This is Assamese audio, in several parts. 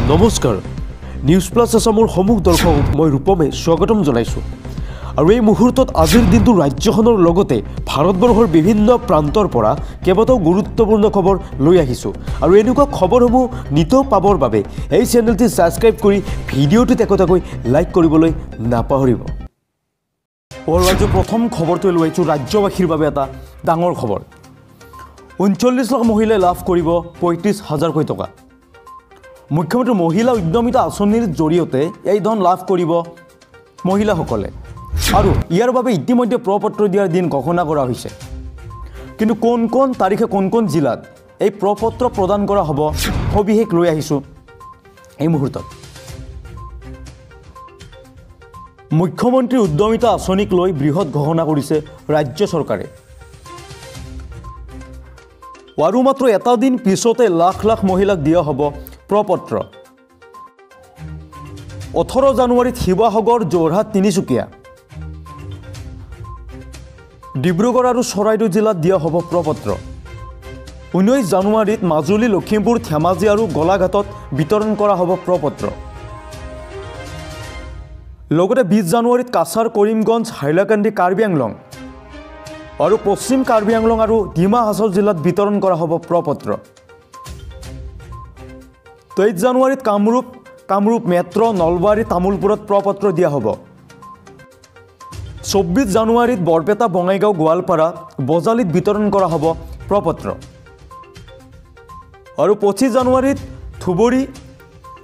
নমস্কাৰ নিউজ প্লাস আসামৰ সমুখ দৰ্শক মই ৰূপমে স্বাগতম জনাইছো আৰু এই মুহূৰ্তত আজিৰ দিনটো ৰাজ্যখনৰ লগতে ভাৰতবৰ্ষৰ বিভিন্ন প্ৰান্তৰ পৰা কেৱল গুৰুত্বপূৰ্ণ খবৰ লৈ আহিছো আৰু এনেকুৱা খবৰসমূহ নিত পাবৰ বাবে এই চেনেলটি সাবস্ক্ৰাইব কৰি ভিডিঅটো একোটাকৈ লাইক কৰিবলৈ নাপাহৰিব। ৰাজ্যৰ প্ৰথম খবৰটো লৈছো ৰাজ্যবাসীৰ বাবে এটা ডাঙৰ খবৰ। 39 লাখ মহিলাই লাভ কৰিব 35,000 টকা। মুখ্যমন্ত্ৰী মহিলা উদ্যমিতা আঁচনিৰ জৰিয়তে এই ধন লাভ কৰিব মহিলাসকলে আৰু ইয়াৰ বাবে ইতিমধ্যে প্ৰপত্ৰ দিয়াৰ দিন ঘোষণা কৰা হৈছে। কিন্তু কোন তাৰিখে কোন জিলাত এই প্ৰপত্ৰ প্ৰদান কৰা হ'ব সবিশেষ লৈ আহিছো এই মুহূৰ্তত। মুখ্যমন্ত্ৰী উদ্যমিতা আঁচনিক লৈ বৃহৎ ঘোষণা কৰিছে ৰাজ্য চৰকাৰে আৰু মাত্ৰ এটা দিন পিছতে লাখ লাখ মহিলাক দিয়া হ'ব প্ৰপত্ৰ। 18 জানুৱাৰীত শিৱসাগৰ, যোৰহাট, তিনিচুকীয়া, ডিব্ৰুগড় আৰু চৰাইদেউ জিলাত দিয়া হ'ব প্ৰপত্ৰ। 19 জানুৱাৰীত মাজুলী, লখিমপুৰ, ধেমাজি আৰু গোলাঘাটত বিতৰণ কৰা হ'ব প্ৰপত্ৰ। লগতে 20 জানুৱাৰীত কাছাৰ, কৰিমগঞ্জ, হাইলাকান্দি, কাৰ্বি আংলং আৰু পশ্চিম কাৰ্বি আংলং আৰু ডিমা হাছাও জিলাত বিতৰণ কৰা হ'ব প্ৰপত্ৰ। 23 জানুৱাৰীত কামৰূপ মেট্ৰ, নলবাৰী, তামুলপুৰত প্ৰপত্ৰ দিয়া হ'ব। 24 জানুৱাৰীত বৰপেটা, বঙাইগাঁও, গোৱালপাৰা, বজালীত বিতৰণ কৰা হ'ব প্ৰপত্ৰ আৰু 25 জানুৱাৰীত ধুবুৰী,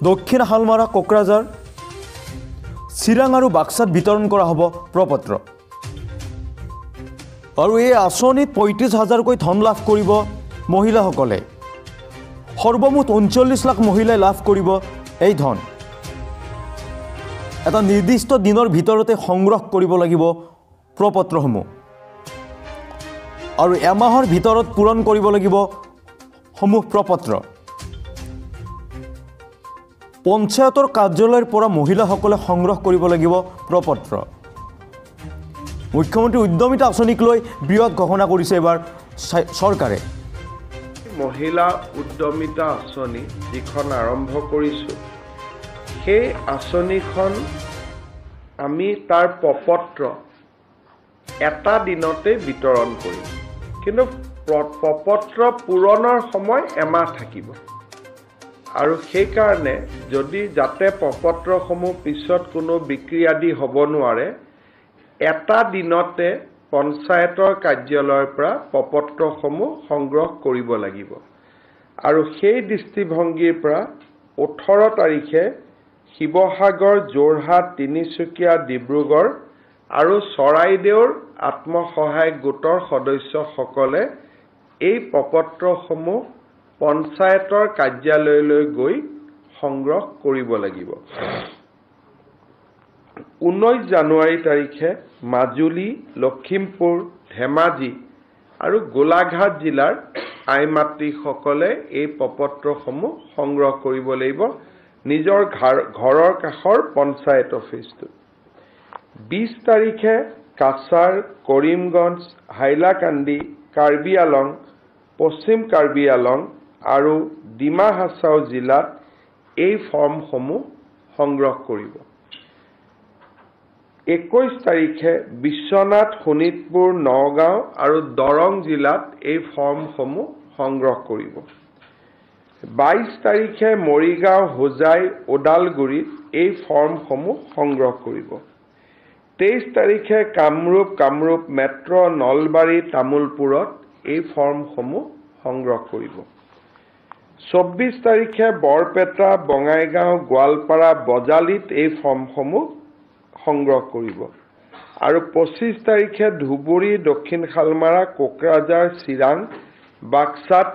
দক্ষিণ শালমাৰা, কোকৰাঝাৰ, চিৰাং আৰু বাক্সাত বিতৰণ কৰা হ'ব প্ৰপত্ৰ। আৰু এই আঁচনিত 35,000কৈ ধন লাভ কৰিব মহিলাসকলে। সৰ্বমুঠ 39 লাখ মহিলাই লাভ কৰিব এই ধন। এটা নিৰ্দিষ্ট দিনৰ ভিতৰতে সংগ্ৰহ কৰিব লাগিব প্ৰপত্ৰসমূহ আৰু এমাহৰ ভিতৰত পূৰণ কৰিব লাগিব সমূহ প্ৰপত্ৰ। পঞ্চায়তৰ কাৰ্যালয়ৰ পৰা মহিলাসকলে সংগ্ৰহ কৰিব লাগিব প্ৰপত্ৰ। মুখ্যমন্ত্ৰী উদ্যমিতা আঁচনিক লৈ বৃহৎ ঘোষণা কৰিছে এবাৰ চৰকাৰে। মহিলা উদ্যমিতা আঁচনি যিখন আৰম্ভ কৰিছোঁ, সেই আঁচনিখন আমি তাৰ প্ৰপত্ৰ এটা দিনতে বিতৰণ কৰিম, কিন্তু প্ৰপত্ৰ পূৰণৰ সময় এমাহ থাকিব আৰু সেইকাৰণে যাতে প্ৰপত্ৰসমূহ পিছত কোনো বিক্ৰী আদি হ'ব নোৱাৰে, এটা দিনতে পঞ্চায়তৰ কাৰ্যালয়ৰ পৰা প্ৰপত্ৰসমূহ সংগ্ৰহ কৰিব লাগিব। আৰু সেই দৃষ্টিভংগীৰ পৰা 18 তাৰিখে শিৱসাগৰ, যোৰহাট, তিনিচুকীয়া, ডিব্ৰুগড় আৰু চৰাইদেউৰ আত্মসহায়ক গোটৰ সদস্যসকলে এই প্ৰপত্ৰসমূহ পঞ্চায়তৰ কাৰ্যালয়লৈ গৈ সংগ্ৰহ কৰিব লাগিব। 19 জানুৱাৰী তাৰিখে মাজুলী, লখিমপুৰ, ধেমাজি আৰু গোলাঘাট জিলাৰ আই মাতৃসকলে এই প্ৰপত্ৰসমূহ সংগ্ৰহ কৰিব লাগিব নিজৰ ঘৰৰ কাষৰ পঞ্চায়ত অফিচটোত। 20 তাৰিখে কাছাৰ, কৰিমগঞ্জ, হাইলাকান্দি, কাৰ্বি আংলং, পশ্চিম কাৰ্বি আংলং আৰু ডিমা হাছাও জিলাত এই ফৰ্মসমূহ সংগ্ৰহ কৰিব। 21 তাৰিখে বিশ্বনাথ, শোণিতপুৰ, নগাঁও আৰু দৰং জিলাত এই ফৰ্মসমূহ সংগ্ৰহ কৰিব। 22 তাৰিখে মৰিগাঁও, হোজাই, ওদালগুৰিত এই ফৰ্মসমূহ সংগ্ৰহ কৰিব। 23 তাৰিখে কামৰূপ মেট্ৰ, নলবাৰী, তামুলপুৰত এই ফৰ্মসমূহ সংগ্ৰহ কৰিব। 24 তাৰিখে বৰপেটা, বঙাইগাঁও, গোৱালপাৰা, বজালীত এই ফৰ্মসমূহ সংগ্ৰহ কৰিব আৰু 25 তাৰিখে ধুবুৰী, দক্ষিণ শালমাৰা, কোকৰাঝাৰ, চিৰাং, বাক্সাত